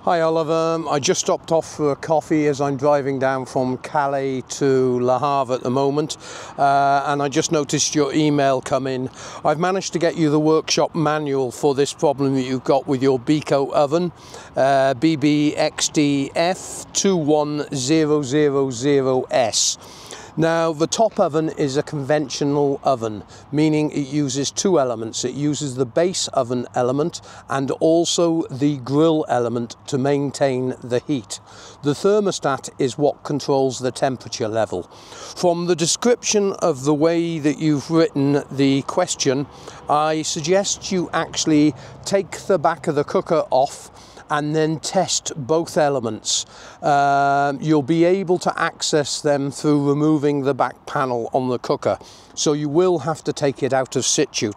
Hi Oliver, I just stopped off for a coffee as I'm driving down from Calais to Le Havre at the moment, and I just noticed your email come in. I've managed to get you the workshop manual for this problem that you've got with your Beko oven, BBXDF21000S. Now, the top oven is a conventional oven, meaning it uses two elements. It uses the base oven element and also the grill element to maintain the heat. The thermostat is what controls the temperature level. From the description of the way that you've written the question, I suggest you actually take the back of the cooker off and then test both elements. You'll be able to access them through removing the back panel on the cooker, so you will have to take it out of situ.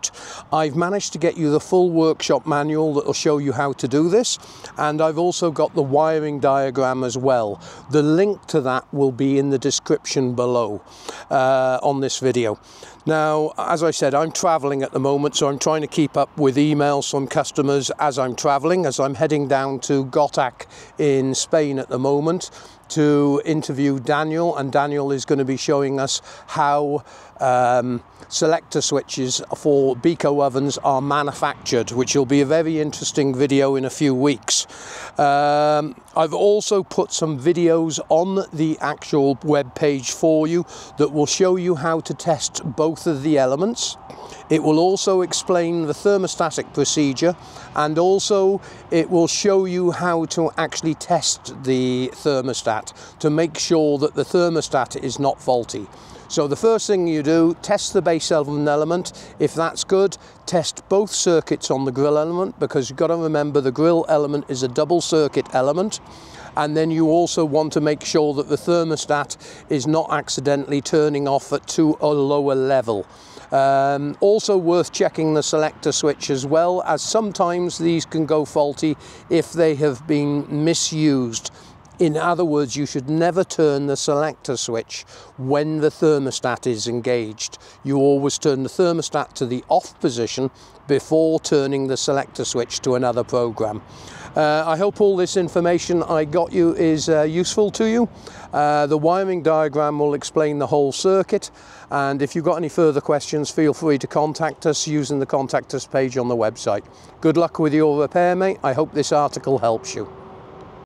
I've managed to get you the full workshop manual that will show you how to do this, and I've also got the wiring diagram as well. The link to that will be in the description below on this video. Now, as I said, I'm traveling at the moment, so I'm trying to keep up with emails from customers as I'm traveling, as I'm heading down to Gotac in Spain at the moment to interview Daniel, and Daniel is going to be showing us how selector switches for Beko ovens are manufactured, which will be a very interesting video in a few weeks. I've also put some videos on the actual web page for you that will show you how to test both of the elements. It will also explain the thermostatic procedure, and also it will show you how to actually test the thermostat to make sure that the thermostat is not faulty. So the first thing you do, test the base oven element. If that's good, test both circuits on the grill element, because you've got to remember the grill element is a double circuit element. And then you also want to make sure that the thermostat is not accidentally turning off at too a lower level. Also worth checking the selector switch as well, as sometimes these can go faulty if they have been misused. In other words, you should never turn the selector switch when the thermostat is engaged. You always turn the thermostat to the off position before turning the selector switch to another program. I hope all this information I got you is useful to you. The wiring diagram will explain the whole circuit, and if you've got any further questions, feel free to contact us using the contact us page on the website. Good luck with your repair, mate. I hope this article helps you.